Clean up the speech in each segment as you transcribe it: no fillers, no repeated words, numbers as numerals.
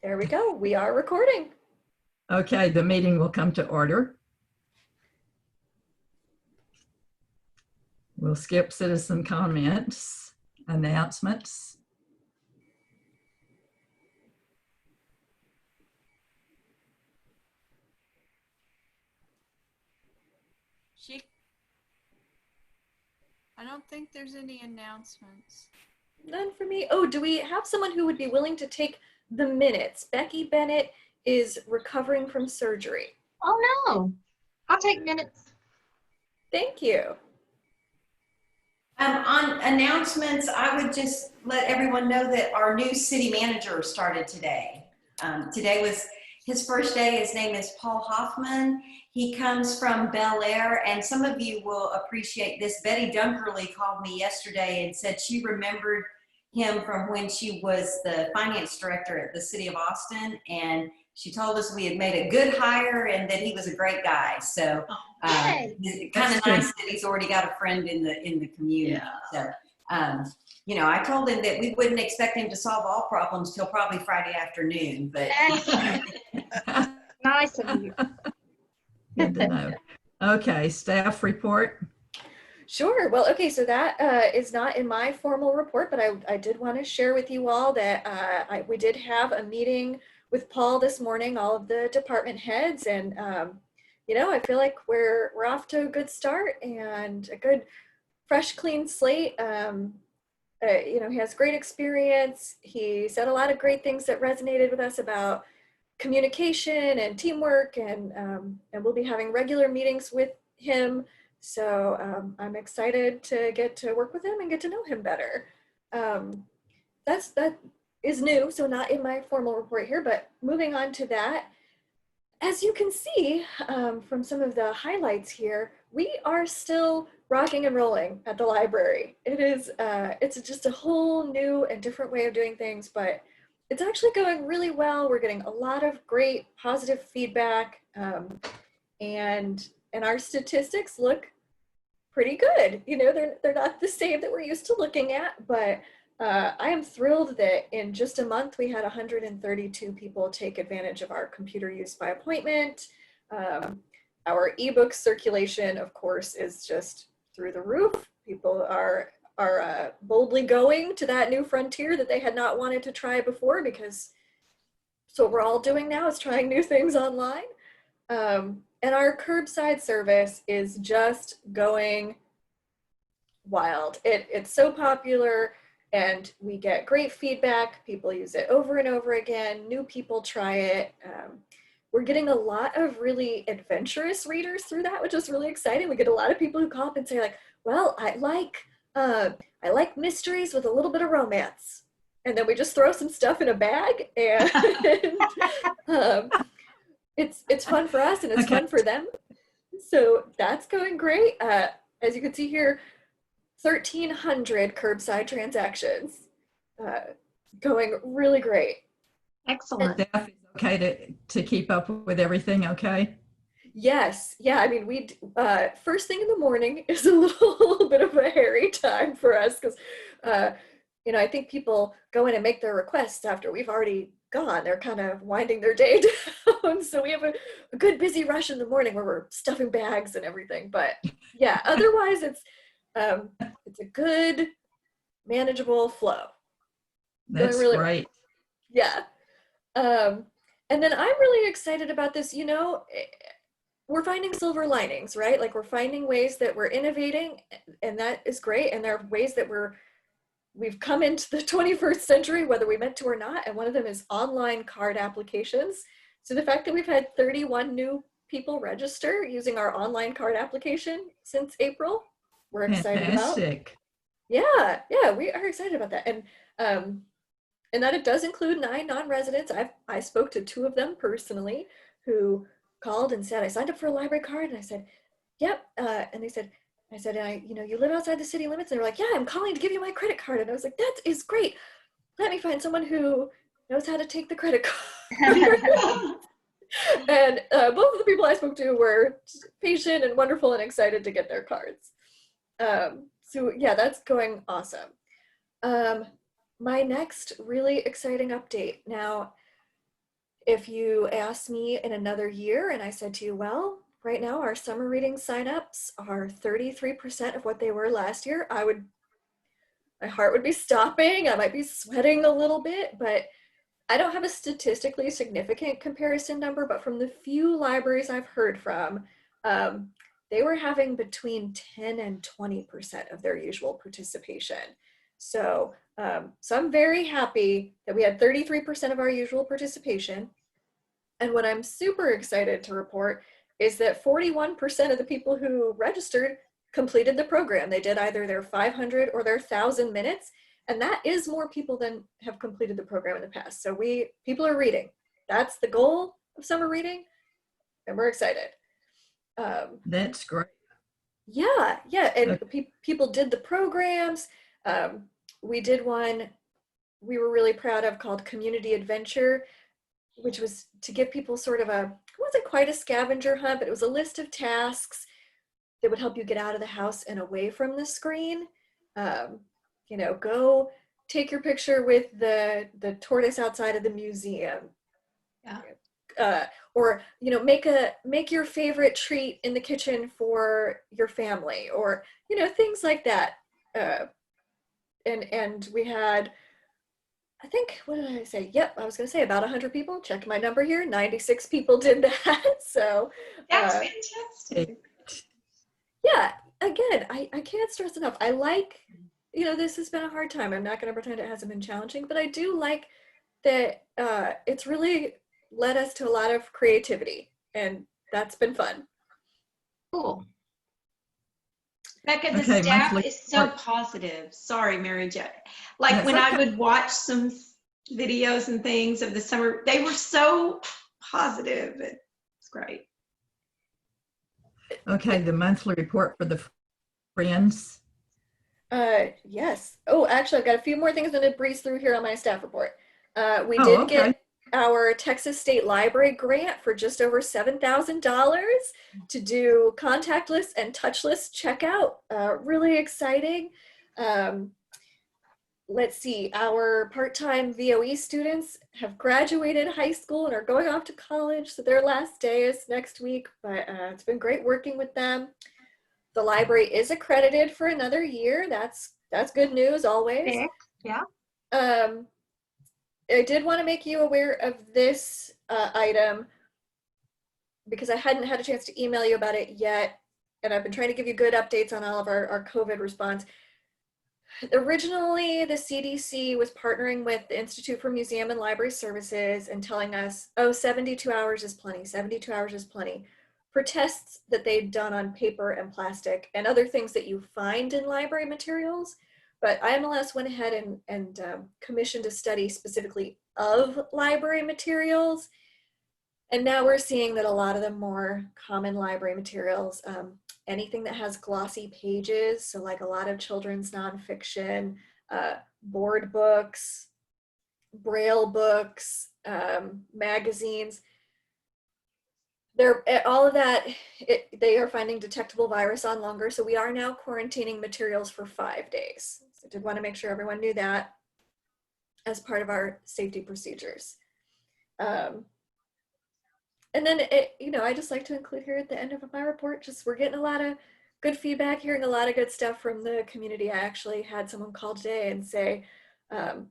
There we go. We are recording. Okay, the meeting will come to order. We'll skip citizen comments, announcements. I don't think there's any announcements. None for me. Oh, do we have someone who would be willing to take the minutes? Becky Bennett is recovering from surgery. Oh no, I'll take minutes. Thank you. On announcements, I would just let everyone know that our new city manager started today. Today was his first day. His name is Paul Hoffman. He comes from Bel Air, and some of you will appreciate this. Betty Dunkerley called me yesterday and said she remembered him from when she was the finance director at the city of Austin, and she told us we had made a good hire and that he was a great guy. So it's kind of nice that he's already got a friend in the community. Yeah. So you know, I told him that we wouldn't expect him to solve all problems till probably Friday afternoon, but Nice of you. Good to know. Okay, staff report. Sure. Well, okay, so that is not in my formal report, but I did want to share with you all that we did have a meeting with Paul this morning, all of the department heads, and you know, I feel like we're off to a good start and a good, fresh, clean slate. You know, he has great experience. He said a lot of great things that resonated with us about communication and teamwork, and we'll be having regular meetings with him. So I'm excited to get to work with him and get to know him better. That is new, so not in my formal report here, but moving on to that, as you can see from some of the highlights here, we are still rocking and rolling at the library. It's just a whole new and different way of doing things, but it's actually going really well. We're getting a lot of great positive feedback, and our statistics look pretty good. You know, they're not the same that we're used to looking at, but I am thrilled that in just a month we had 132 people take advantage of our computer use by appointment. Our ebook circulation, of course, is just through the roof. People are boldly going to that new frontier that they had not wanted to try before, because so what we're all doing now is trying new things online. And our curbside service is just going wild. It's so popular, and we get great feedback. People use it over and over again. New people try it. We're getting a lot of really adventurous readers through that, which is really exciting. We get a lot of people who call up and say, like, well, I like mysteries with a little bit of romance. And then we just throw some stuff in a bag, and it's fun for us and it's fun for them. So that's going great. As you can see here, 1,300 curbside transactions, going really great. Excellent. Staff is okay to keep up with everything, okay? Yes. Yeah. I mean, we first thing in the morning is a little bit of a hairy time for us, because you know, I think people go in and make their requests after we've already gone. They're kind of winding their day down. So we have a good busy rush in the morning where we're stuffing bags and everything. But yeah, otherwise it's a good, manageable flow. That's really great. Well. Yeah. And then I'm really excited about this. You know, we're finding silver linings, right? Like, we're finding ways that we're innovating, and that is great. And there are ways that we've come into the 21st century, whether we meant to or not. And one of them is online card applications. So the fact that we've had 31 new people register using our online card application since April, we're excited Fantastic. about. Yeah, we are excited about that. And that it does include 9 non-residents. I spoke to 2 of them personally who called and said, I signed up for a library card. And I said, yep. And they said, you know, you live outside the city limits? And they were like, yeah, I'm calling to give you my credit card. And I was like, that is great. Let me find someone who knows how to take the credit card. And both of the people I spoke to were patient and wonderful and excited to get their cards. So yeah, that's going awesome. My next really exciting update. Now, if you asked me in another year and I said to you, well, right now our summer reading signups are 33% of what they were last year, my heart would be stopping. I might be sweating a little bit, but I don't have a statistically significant comparison number, but from the few libraries I've heard from, um, they were having between 10 and 20% of their usual participation. So, so I'm very happy that we had 33% of our usual participation. And what I'm super excited to report is that 41% of the people who registered completed the program. They did either their 500 or their 1,000 minutes. And that is more people than have completed the program in the past. So people are reading. That's the goal of summer reading. And we're excited. That's great. Yeah. And Okay. people did the programs. We did one we were really proud of called Community Adventure, which was to give people sort of it wasn't quite a scavenger hunt, but it was a list of tasks that would help you get out of the house and away from the screen. Go take your picture with the tortoise outside of the museum. Yeah. Or make your favorite treat in the kitchen for your family, or things like that. And we had, I think, what did I say? Yep, I was going to say about 100 people. Check my number here. 96 people did that. So That's fantastic. yeah, again, I can't stress enough. I like, this has been a hard time. I'm not going to pretend it hasn't been challenging, but I do like that it's really led us to a lot of creativity, and that's been fun. Cool. Becca, the Okay, staff monthly is so report. positive. Sorry, Mary Jo. Like That's when I okay. would watch some videos and things of the summer, they were so positive. It's great. Okay, the monthly report for the Friends. Yes. Oh, actually, I've got a few more things I'm going to breeze through here on my staff report. We Oh, did okay. get our Texas State Library grant for just over $7,000 to do contactless and touchless checkout. Really exciting. Let's see, our part-time VOE students have graduated high school and are going off to college, so their last day is next week, but it's been great working with them. The library is accredited for another year. That's good news always. Yeah. I did want to make you aware of this item because I hadn't had a chance to email you about it yet, and I've been trying to give you good updates on all of our COVID response. Originally, the CDC was partnering with the Institute for Museum and Library Services and telling us, oh, 72 hours is plenty, 72 hours is plenty, for tests that they'd done on paper and plastic and other things that you find in library materials. But IMLS went ahead and commissioned a study specifically of library materials. And now we're seeing that a lot of the more common library materials, anything that has glossy pages, so like a lot of children's nonfiction, board books, braille books, magazines, all of that, they are finding detectable virus on longer, so we are now quarantining materials for 5 days. So I did want to make sure everyone knew that as part of our safety procedures. And then, I just like to include here at the end of my report, we're getting a lot of good feedback, hearing a lot of good stuff from the community. I actually had someone call today and say, oh,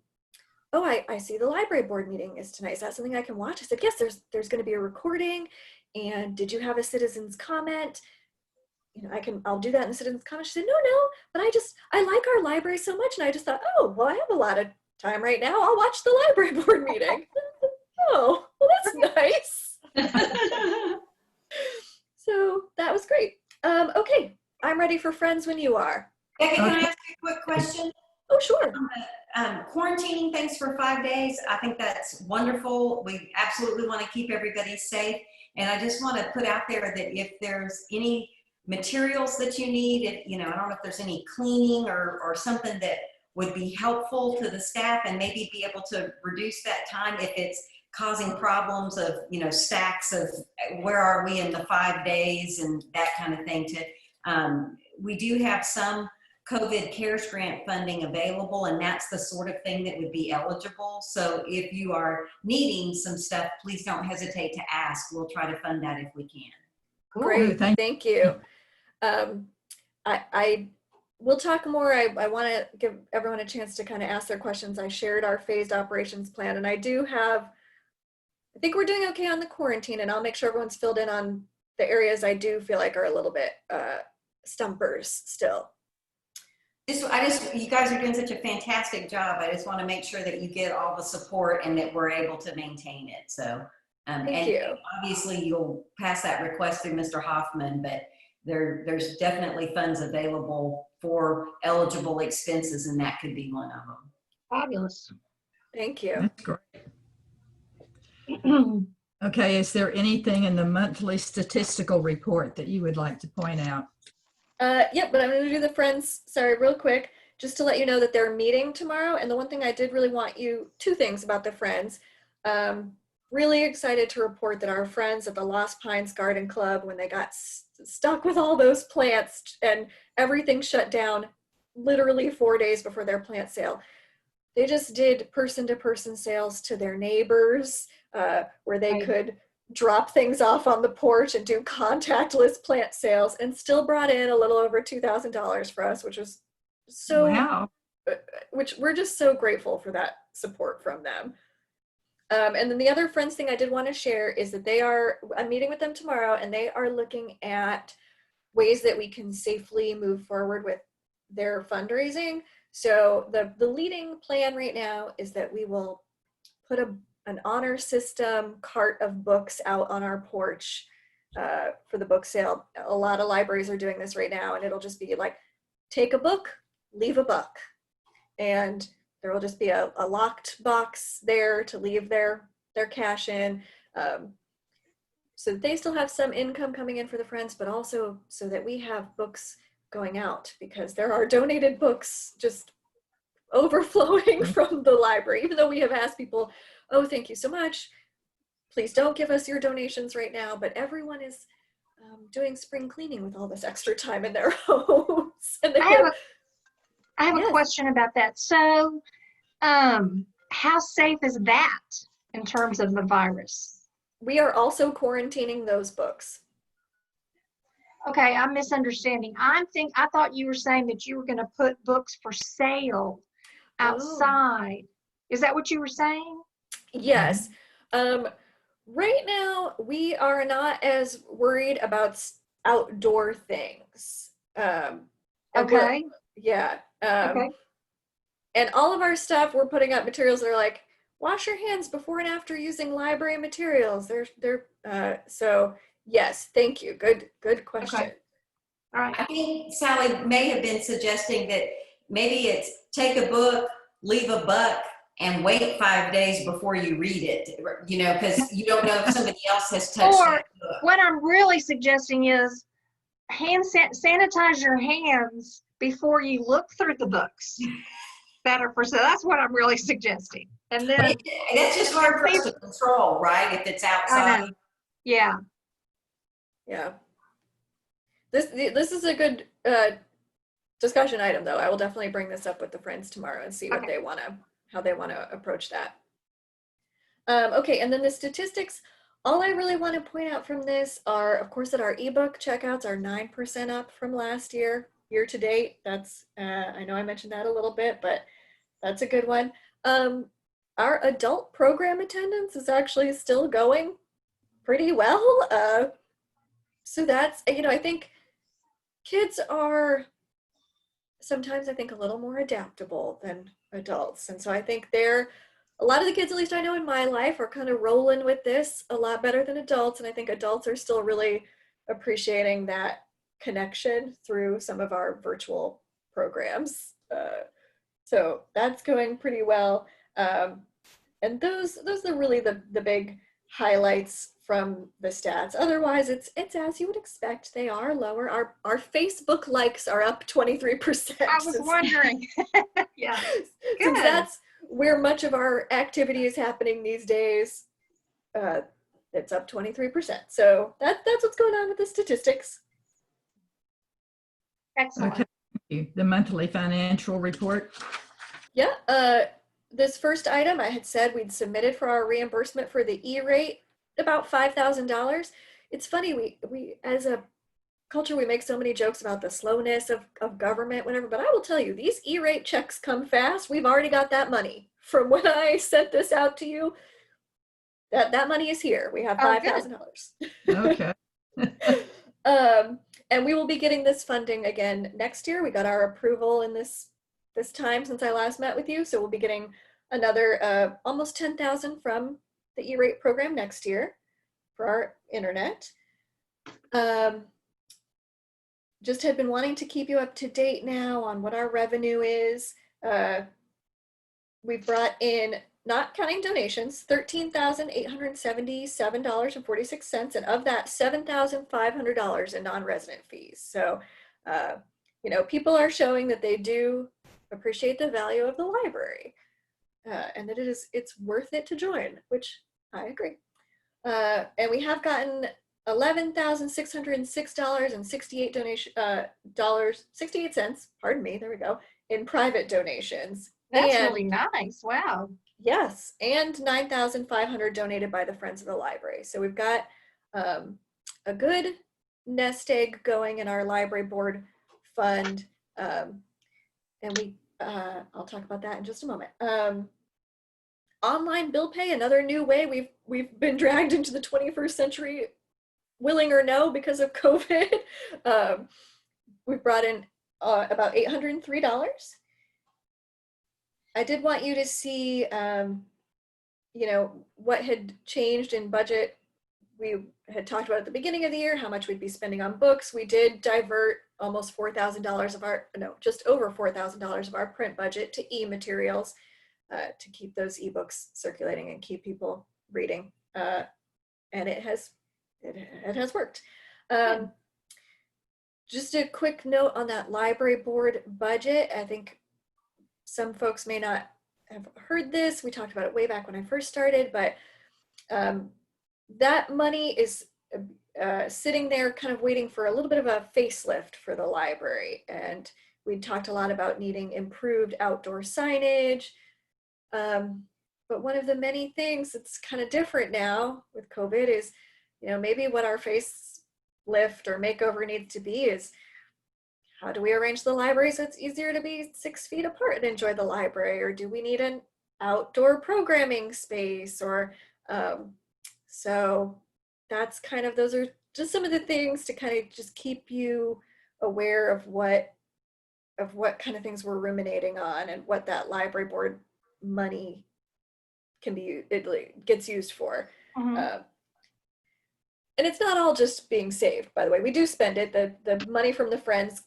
I see the library board meeting is tonight. Is that something I can watch? I said, yes, there's going to be a recording. And did you have a citizen's comment? I'll do that in the citizen's comment. She said, no, but I like our library so much. And I just thought, oh, well, I have a lot of time right now. I'll watch the library board meeting. Oh, well, that's nice. So that was great. Okay, I'm ready for friends when you are. Becca, can I ask you a quick question? Oh, sure. Quarantining things for 5 days, I think that's wonderful. We absolutely want to keep everybody safe. And I just want to put out there that if there's any materials that you need, I don't know if there's any cleaning or something that would be helpful to the staff and maybe be able to reduce that time if it's causing problems of, stacks of where are we in the 5 days and that kind of thing. We do have some COVID CARES grant funding available, and that's the sort of thing that would be eligible. So if you are needing some stuff, please don't hesitate to ask. We'll try to fund that if we can. Cool. Great, Thank thank you. I will talk more. I want to give everyone a chance to kind of ask their questions. I shared our phased operations plan, and I think we're doing okay on the quarantine, and I'll make sure everyone's filled in on the areas I do feel like are a little bit stumpers still. You guys are doing such a fantastic job. I just want to make sure that you get all the support and that we're able to maintain it. So, Thank you. obviously you'll pass that request through Mr. Hoffman, but there's definitely funds available for eligible expenses, and that could be one of them. Fabulous. Thank you. That's great. Okay, is there anything in the monthly statistical report that you would like to point out? Yep, but I'm going to do the Friends, sorry, real quick, just to let you know that they're meeting tomorrow. And the one thing I did really want two things about the Friends. Really excited to report that our friends at the Lost Pines Garden Club, when they got stuck with all those plants and everything shut down literally 4 days before their plant sale, they just did person-to-person sales to their neighbors, where they could drop things off on the porch and do contactless plant sales, and still brought in a little over $2,000 for us, which was so, Wow. which we're just so grateful for that support from them. And then the other Friends thing I did want to share is that I'm meeting with them tomorrow, and they are looking at ways that we can safely move forward with their fundraising. So the leading plan right now is that we will put an honor system cart of books out on our porch for the book sale. A lot of libraries are doing this right now, and it'll just be like, take a book, leave a buck. And there will just be a locked box there to leave their cash in, so that they still have some income coming in for the Friends, but also so that we have books going out, because there are donated books just overflowing from the library. Even though we have asked people, oh, thank you so much, please don't give us your donations right now, but everyone is doing spring cleaning with all this extra time in their homes. And I have Yes. a question about that. So, how safe is that in terms of the virus? we are also quarantining those books. Okay, I'm misunderstanding. I thought you were saying that you were going to put books for sale outside. Is that what you were saying? Yes. Right now, we are not as worried about outdoor things. And Okay. yeah. Okay. And all of our stuff, we're putting up materials that are like, wash your hands before and after using library materials. So yes, thank you. Good question. Okay. All right. I think Sally may have been suggesting that maybe it's take a book, leave a buck, and wait 5 days before you read it, because you don't know if somebody else has touched Or that book. what I'm really suggesting is sanitize your hands before you look through the books that are for sale. That's what I'm really suggesting. And then That's just hard for us to control, right? If it's I outside. know. Yeah. Yeah. This is a good discussion item, though. I will definitely bring this up with the Friends tomorrow and see what Okay. how they want to approach that. Okay, and then the statistics. All I really want to point out from this are, of course, that our ebook checkouts are 9% up from last year to date. That's I know I mentioned that a little bit, but that's a good one. Our adult program attendance is actually still going pretty well. So that's, I think kids are sometimes, I think, a little more adaptable than adults. And so I think a lot of the kids, at least I know in my life, are kind of rolling with this a lot better than adults. And I think adults are still really appreciating that connection through some of our virtual programs. So that's going pretty well. And those are really the big highlights from the stats. Otherwise, it's as you would expect. They are lower. Our Facebook likes are up 23%. I was wondering. Yeah. Since Good. that's where much of our activity is happening these days, it's up 23%. So that's what's going on with the statistics. Excellent. Okay. The monthly financial report. Yeah, this first item I had said we'd submitted for our reimbursement for the E-rate, about $5,000. It's funny, we as a culture, we make so many jokes about the slowness of government, whatever, but I will tell you, these E-rate checks come fast. We've already got that money. From when I sent this out to you, that money is here. We have Oh, good. $5,000. Okay. And we will be getting this funding again next year. We got our approval in this time since I last met with you, so we'll be getting another almost 10,000 from the E-rate program next year for our internet. Just had been wanting to keep you up to date now on what our revenue is. We brought in, not counting donations, $13,877.46, and of that, $7,500 in non-resident fees. So, you know, people are showing that they do appreciate the value of the library, and that it's worth it to join, which I agree. And we have gotten $11,606.68 pardon me, there we go, in private donations. That's And really nice. Wow. yes, and 9,500 donated by the Friends of the Library. So we've got a good nest egg going in our library board fund, and I'll talk about that in just a moment. Online bill pay, another new way we've been dragged into the 21st century, willing or no, because of COVID. We've brought in about $803. I did want you to see, you know, what had changed in budget. We had talked about at the beginning of the year how much we'd be spending on books. We did divert almost $4,000 of our, no, just over $4,000 of our print budget to e-materials to keep those ebooks circulating and keep people reading. And it has worked. Just a quick note on that library board budget. I think some folks may not have heard this. We talked about it way back when I first started, but that money is sitting there kind of waiting for a little bit of a facelift for the library. And we talked a lot about needing improved outdoor signage. But one of the many things that's kind of different now with COVID is, you know, maybe what our facelift or makeover needs to be is, how do we arrange the library so it's easier to be 6 feet apart and enjoy the library? Or do we need an outdoor programming space? Or so that's kind of, those are just some of the things to kind of just keep you aware of what kind of things we're ruminating on and what that library board money can be, it gets used for. Mhm. And it's not all just being saved, by the way. We do spend it. The money from the Friends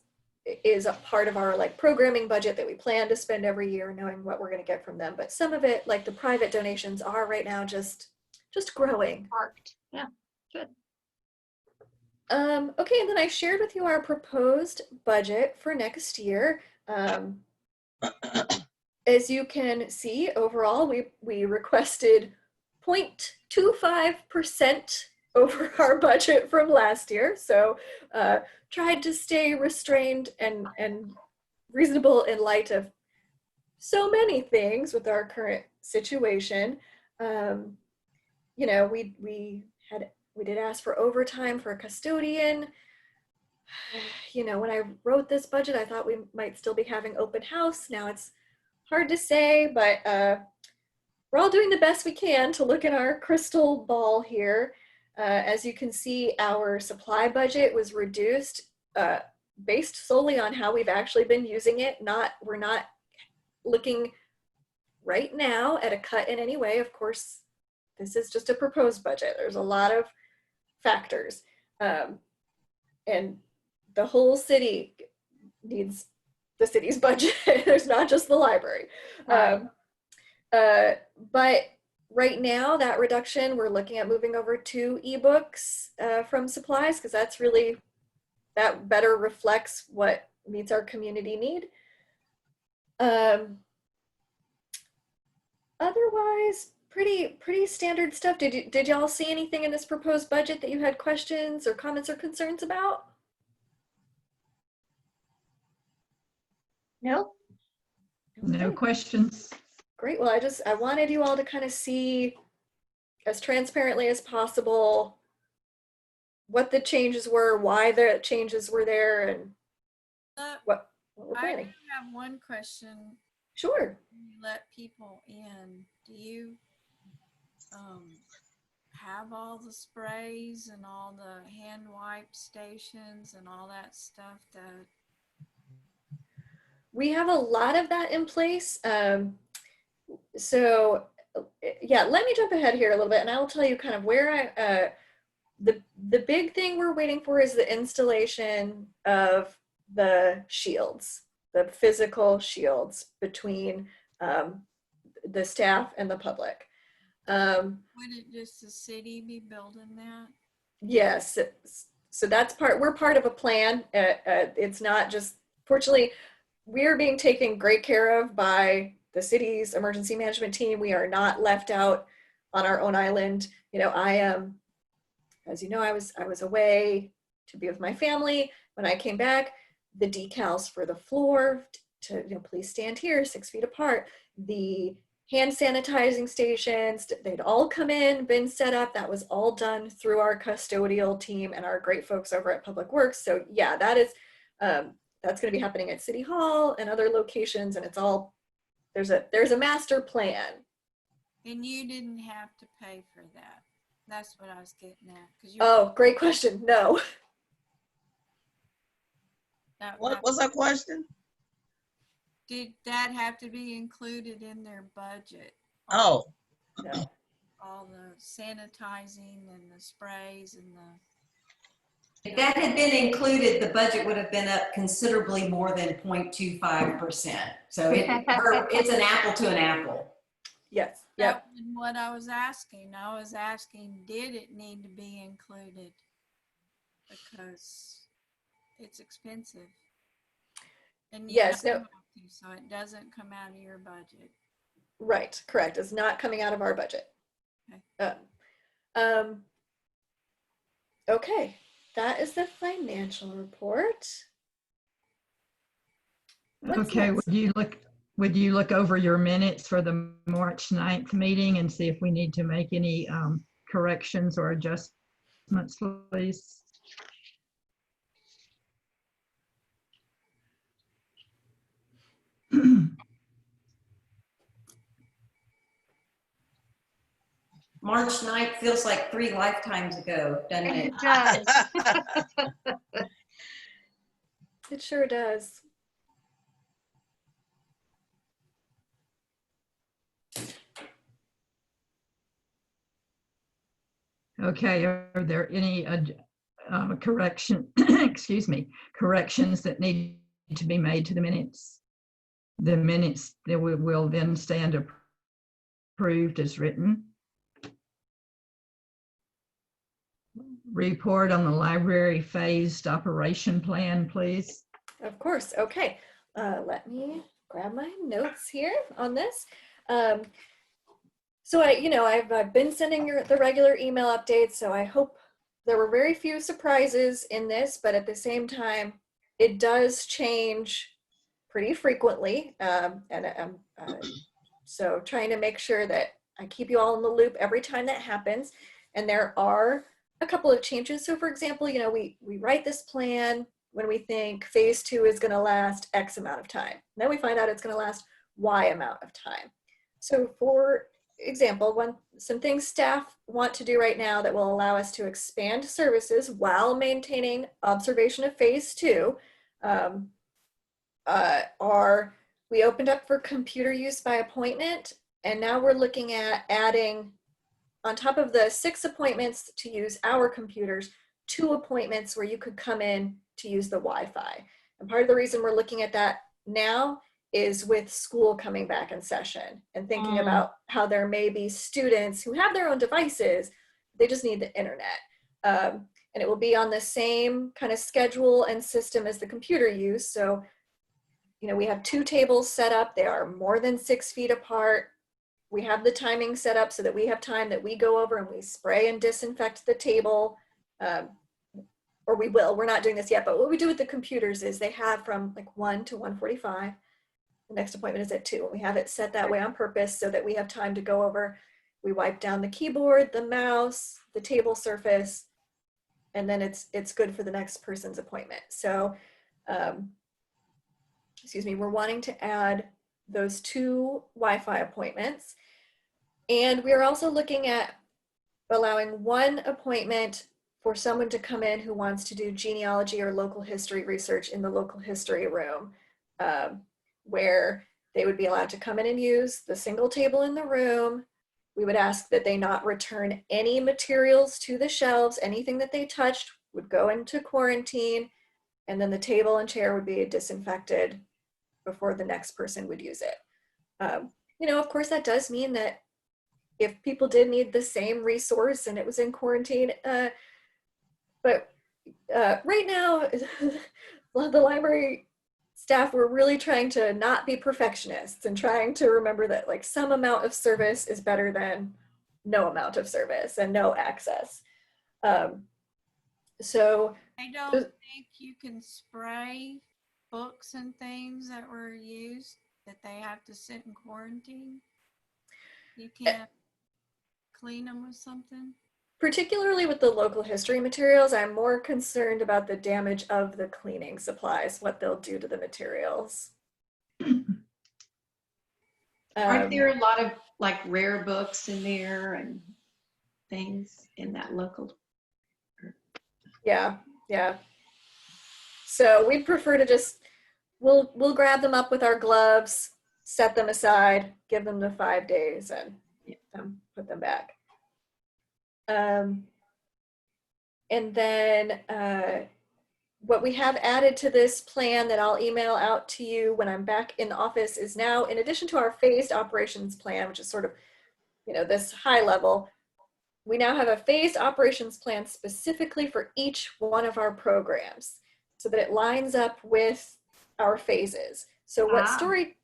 is a part of our like programming budget that we plan to spend every year, knowing what we're going to get from them. But some of it, like the private donations, are right now just growing. Parked. Yeah. Good. Okay, and then I shared with you our proposed budget for next year. As you can see, overall, we requested 0.25% over our budget from last year. So tried to stay restrained and reasonable in light of so many things with our current situation. You know, we did ask for overtime for a custodian. You know, when I wrote this budget, I thought we might still be having open house. Now it's hard to say, but we're all doing the best we can to look at our crystal ball here. As you can see, our supply budget was reduced based solely on how we've actually been using it. We're not looking right now at a cut in any way. Of course, this is just a proposed budget. There's a lot of factors. And the whole city needs the city's budget. There's not just the library. But right now, that reduction, we're looking at moving over to ebooks from supplies, because that's really, that better reflects what meets our community need. Otherwise, pretty standard stuff. Did y'all see anything in this proposed budget that you had questions or comments or concerns about? Nope. No Okay, questions. great. Well, I wanted you all to kind of see as transparently as possible what the changes were, why the changes were there, and Uh, what we're I do planning. have one question. Sure. When you let people in, do you have all the sprays and all the hand wipe stations and all that stuff that We have a lot of that in place. So yeah, let me jump ahead here a little bit and I will tell you kind of where the big thing we're waiting for is the installation of the shields, the physical shields between the staff and the public. would it just the city be building that? Yes, so that's we're part of a plan. It's not just, fortunately, we're being taken great care of by the city's emergency management team. We are not left out on our own island. You know, I am, as you know, I was away to be with my family. When I came back, the decals for the floor to, you know, please stand here 6 feet apart. The hand sanitizing stations, they'd all come in, been set up. That was all done through our custodial team and our great folks over at Public Works. So yeah, that is, that's going to be happening at City Hall and other locations. And it's all, there's a master plan. And you didn't have to pay for that. That's what I was getting at. Cause you Oh, great question. No. What was her question? did that have to be included in their budget? Oh, No. All the sanitizing and the sprays and the, If that had been included, the budget would have been up considerably more than 0.25%. So it's an apple to an apple. Yes. that Yep. wasn't what I was asking. I was asking, did it need to be included? Because it's expensive. And you Yes. don't No. have to, so it doesn't come out of your budget. Right. Correct. It's not coming out of our budget. Okay. Okay. That is the financial report. What's Okay, next? would you look over your minutes for the March 9th meeting and see if we need to make any corrections or adjustments, please? March 9th feels like 3 lifetimes ago, doesn't it? It does. It sure does. Okay, are there any excuse me, corrections that need to be made to the minutes? The minutes that will then stand approved as written. Report on the library phased operation plan, please. Of course. Okay. Let me grab my notes here on this. So I've been sending the regular email updates. So I hope there were very few surprises in this, but at the same time, it does change pretty frequently. So trying to make sure that I keep you all in the loop every time that happens. And there are a couple of changes. So for example, we write this plan when we think phase 2 is going to last X amount of time. And then we find out it's going to last Y amount of time. So for example, some things staff want to do right now that will allow us to expand services while maintaining observation of phase 2 are, we opened up for computer use by appointment, and now we're looking at adding, on top of the 6 appointments to use our computers, 2 appointments where you could come in to use the Wi-Fi. And part of the reason we're looking at that now is with school coming back in session and thinking about how there may be students who have their own devices, they just need the internet. And it will be on the same kind of schedule and system as the computer use. So, we have 2 tables set up. They are more than 6 feet apart. We have the timing set up so that we have time that we go over and we spray and disinfect the table. Or we will, we're not doing this yet, but what we do with the computers is they have from like 1 to 1:45. The next appointment is at 2. We have it set that way on purpose so that we have time to go over. We wipe down the keyboard, the mouse, the table surface, and then it's good for the next person's appointment. So, excuse me, we're wanting to add those 2 Wi-Fi appointments. And we're also looking at allowing 1 appointment for someone to come in who wants to do genealogy or local history research in the local history room, where they would be allowed to come in and use the single table in the room. We would ask that they not return any materials to the shelves. Anything that they touched would go into quarantine, and then the table and chair would be disinfected before the next person would use it. You know, of course, that does mean that if people did need the same resource and it was in quarantine, but right now, the library staff, we're really trying to not be perfectionists and trying to remember that like some amount of service is better than no amount of service and no access. So I don't think you can spray books and things that were used that they have to sit in quarantine. You can't clean them with something. particularly with the local history materials, I'm more concerned about the damage of the cleaning supplies, what they'll do to the materials. Aren't there a lot of like rare books in there and things in that local? Yeah, yeah. So we'd prefer to just, we'll grab them up with our gloves, set them aside, give them the 5 days, and put them back. And then what we have added to this plan that I'll email out to you when I'm back in the office is now, in addition to our phased operations plan, which is sort of, you know, this high level, we now have a phased operations plan specifically for each one of our programs so that it lines up with our phases. So what story,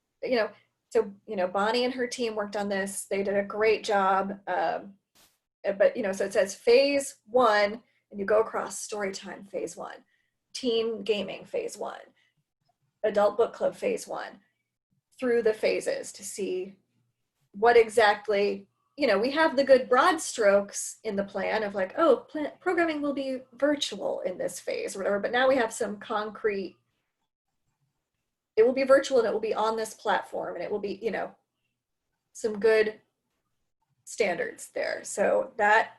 Bonnie and her team worked on this. They did a great job. But, you know, so it says phase 1, and you go across story time, phase 1, teen gaming, phase 1, adult book club, phase 1, through the phases to see what exactly, you know, we have the good broad strokes in the plan of like, oh, programming will be virtual in this phase or whatever, but now we have some concrete, it will be virtual and it will be on this platform and it will be, you know, some good standards there. So that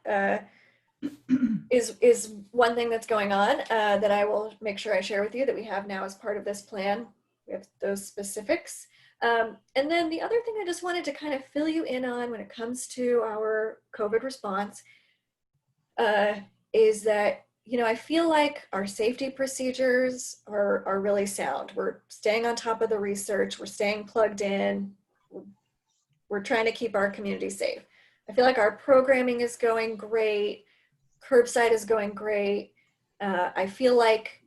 is one thing that's going on that I will make sure I share with you that we have now as part of this plan. We have those specifics. And then the other thing I just wanted to kind of fill you in on when it comes to our COVID response is that, you know, I feel like our safety procedures are really sound. We're staying on top of the research. We're staying plugged in. We're trying to keep our community safe. I feel like our programming is going great. Curbside is going great. I feel like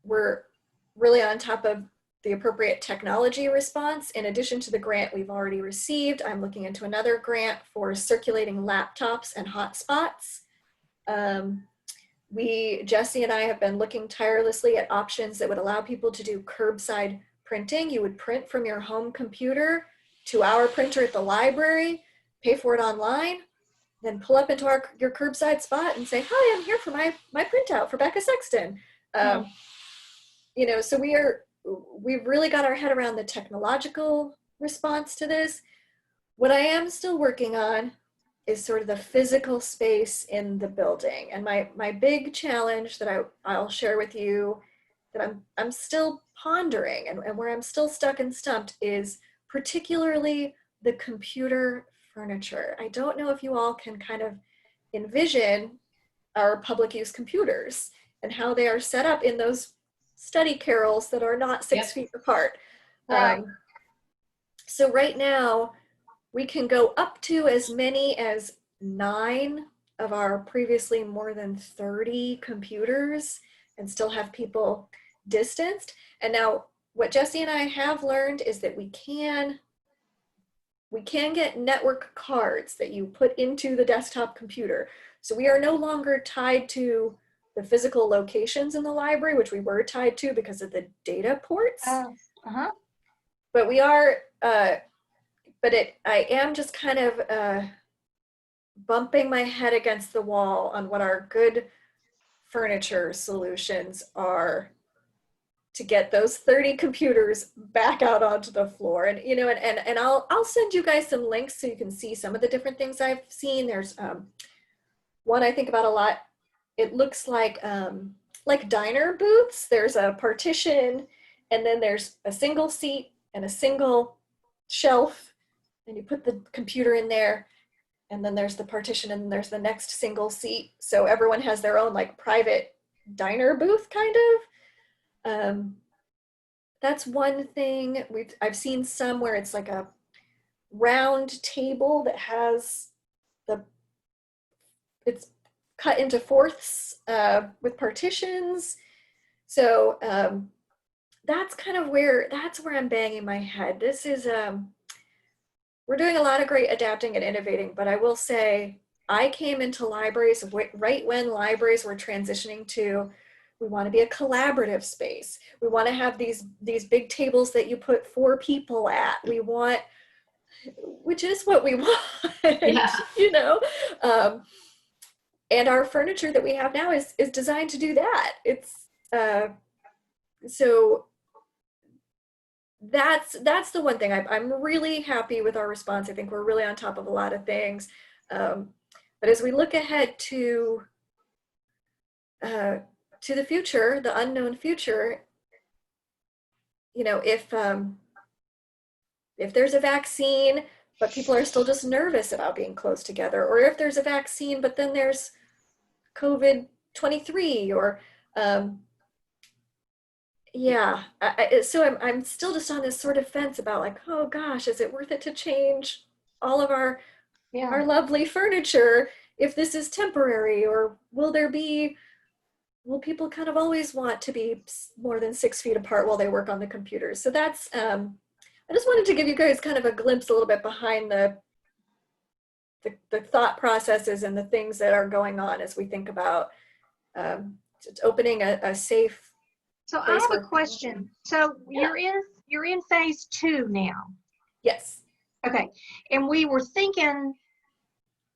we're really on top of the appropriate technology response. In addition to the grant we've already received, I'm looking into another grant for circulating laptops and hotspots. Jesse and I have been looking tirelessly at options that would allow people to do curbside printing. You would print from your home computer to our printer at the library, pay for it online, then pull up into your curbside spot and say, hi, I'm here for my printout for Becca Sexton. You know, so we've really got our head around the technological response to this. What I am still working on is sort of the physical space in the building. And my big challenge that I'll share with you that I'm still pondering and where I'm still stuck and stumped is particularly the computer furniture. I don't know if you all can kind of envision our public use computers and how they are set up in those study carrels that are not 6 feet apart. Right. So right now we can go up to as many as 9 of our previously more than 30 computers and still have people distanced. And now what Jesse and I have learned is that we can get network cards that you put into the desktop computer. So we are no longer tied to the physical locations in the library, which we were tied to because of the data ports. Uh-huh. but we are, I am just kind of bumping my head against the wall on what our good furniture solutions are to get those 30 computers back out onto the floor. And you know, and I'll send you guys some links so you can see some of the different things I've seen. There's one I think about a lot. It looks like diner booths. There's a partition, and then there's a single seat and a single shelf, and you put the computer in there, and then there's the partition, and there's the next single seat. So everyone has their own like private diner booth kind of. That's one thing. I've seen some where it's like a round table that has it's cut into fourths with partitions. So that's kind of where I'm banging my head. This is we're doing a lot of great adapting and innovating, but I will say I came into libraries right when libraries were transitioning to, we want to be a collaborative space. We want to have these big tables that you put 4 people at. We want, which is what we want, Yeah. you know. And our furniture that we have now is designed to do that. It's so that's the one thing. I'm really happy with our response. I think we're really on top of a lot of things. But as we look ahead to the future, the unknown future, you know, if there's a vaccine, but people are still just nervous about being close together, or if there's a vaccine, but then there's COVID-23, or yeah. So I'm still just on this sort of fence about like, oh gosh, is it worth it to change all of our lovely furniture if this is temporary, or will people kind of always want to be more than 6 feet apart while they work on the computers? So that's, I just wanted to give you guys kind of a glimpse a little bit behind the thought processes and the things that are going on as we think about opening a safe. So I have a question. So you're in phase 2 now. Yes. Okay. And we were thinking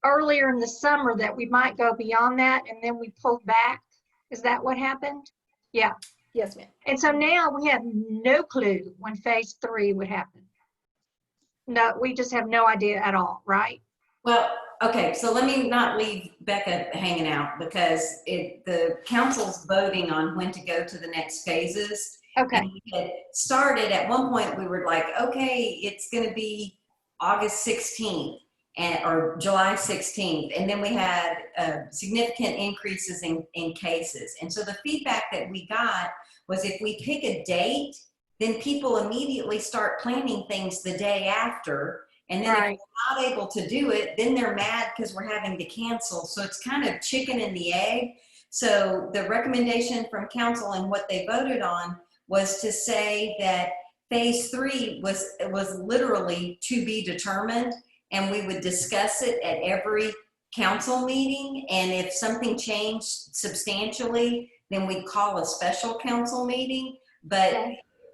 earlier in the summer that we might go beyond that, and then we pulled back. Is that what happened? Yeah. Yes, ma'am. And so now we have no clue when phase 3 would happen. No, we just have no idea at all, right? Well, okay, so let me not leave Becca hanging out, because the council's voting on when to go to the next phases. Okay. And we had started at one point, we were like, okay, it's going to be August 16th or July 16th. And then we had significant increases in cases. And so the feedback that we got was, if we pick a date, then people immediately start planning things the day after. And then Right. if we're not able to do it, then they're mad because we're having to cancel. So it's kind of chicken and the egg. So the recommendation from council and what they voted on was to say that phase 3 was literally to be determined, and we would discuss it at every council meeting. And if something changed substantially, then we'd call a special council meeting. But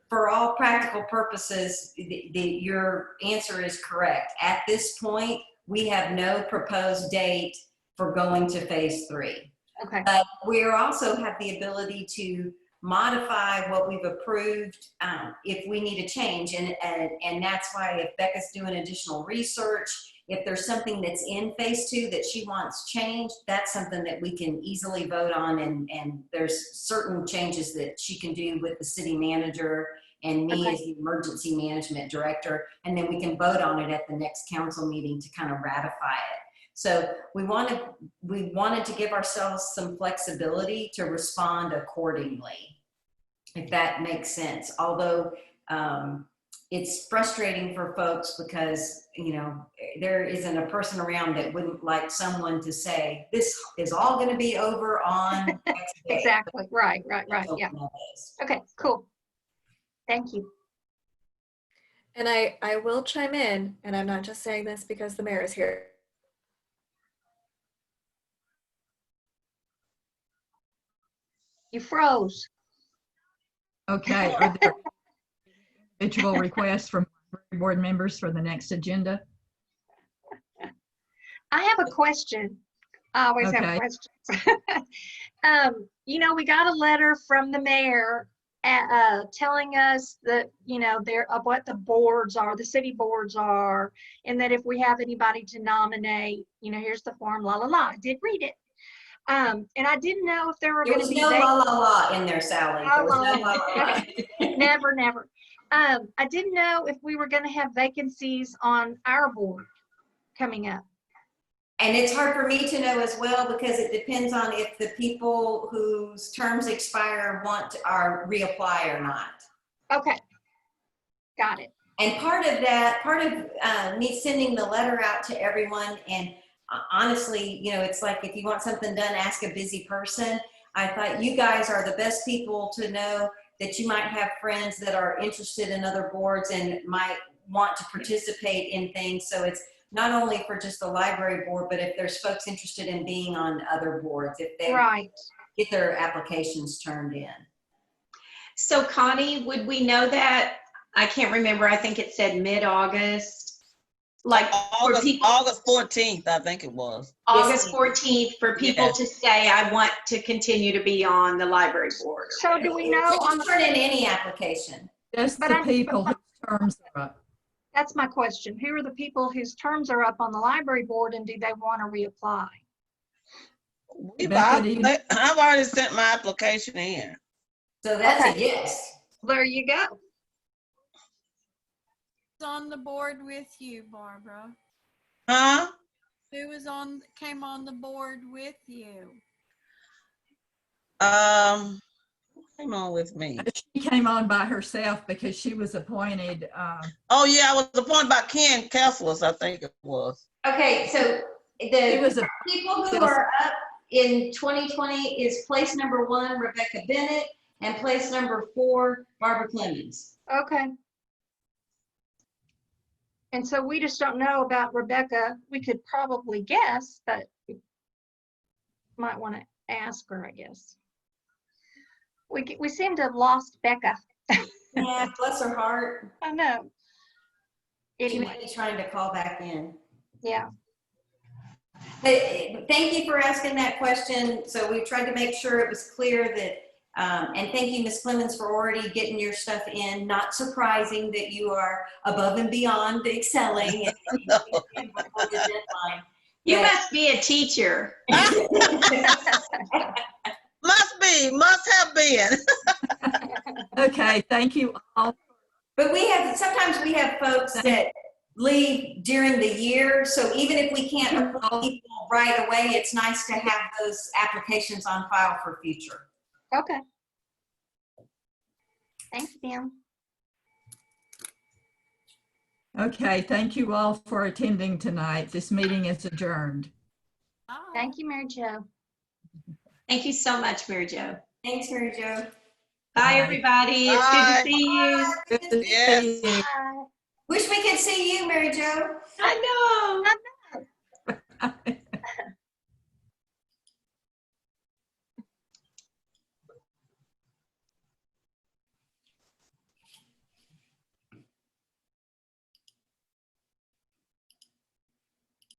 for all practical purposes, your answer is correct. At this point, we have no proposed date for going to phase 3. Okay. But we also have the ability to modify what we've approved if we need a change. And that's why, if Becca's doing additional research, if there's something that's in phase 2 that she wants changed, that's something that we can easily vote on. And there's certain changes that she can do with the city manager and me as the emergency management director. And then we can vote on it at the next council meeting to kind of ratify it. So we wanted to give ourselves some flexibility to respond accordingly, if that makes sense. Although it's frustrating for folks because, you know, there isn't a person around that wouldn't like someone to say, this is all going to be over on next day. Exactly. Right. Yeah. Okay, cool. Thank you. And I will chime in, and I'm not just saying this because the mayor is here. You froze. Okay. individual requests from board members for the next agenda? I have a question. I always have Okay. questions. You know, we got a letter from the mayor telling us that, you know, what the boards are, the city boards are, and that if we have anybody to nominate, you know, here's the form, la, la, la. I did read it. And I didn't know if there were There going to was be no la la la in there, Sally. There was no la la la. Never, never. I didn't know if we were going to have vacancies on our board coming up. And it's hard for me to know as well because it depends on if the people whose terms expire are reapply or not. Okay, got it. And part of me sending the letter out to everyone, and honestly, you know, it's like if you want something done, ask a busy person. I thought you guys are the best people to know that you might have friends that are interested in other boards and might want to participate in things. So it's not only for just the library board, but if there's folks interested in being on other boards, if they Right. get their applications turned in. So Connie, would we know that? I can't remember. I think it said mid-August. Like for people, August 14th, I think it was. August 14th for people Yeah. to say, I want to continue to be on the library board. So do we know You on can turn in any application. Just But the I'm- people whose terms are up. that's my question. Who are the people whose terms are up on the library board and do they want to reapply? I've already sent my application in. So that's Okay. a yes. There you go. Who's on the board with you, Barbara? Huh? Who came on the board with you? Came on with me. She came on by herself because she was appointed. Oh yeah, I was appointed by Ken Kessler, I think it was. Okay, so It was the a people who are up in 2020 is place number 1, Rebecca Bennett, and place number 4, Barbara Clemens. Okay. And so we just don't know about Rebecca. We could probably guess, but we might want to ask her, I guess. We seem to have lost Becca. Yeah, bless her heart. I know. She may Anyway, be trying to call back in. yeah. But thank you for asking that question. So we tried to make sure it was clear that, and thank you, Ms. Clemens, for already getting your stuff in. Not surprising that you are above and beyond excelling before the deadline. You must be a teacher. Must have been. okay. Thank you all. But sometimes we have folks that leave during the year. So even if we can't appoint people right away, it's nice to have those applications on file for future. Okay. Thanks, Pam. Okay. Thank you all for attending tonight. This meeting is adjourned. Oh. Thank you, Mary Jo. Thank you so much, Mary Jo. Thanks, Mary Jo. Bye, Bye. everybody. It's Bye. good to see you. Good to Yes. see you. Bye. Wish we could see you, Mary Jo. I know. Bye.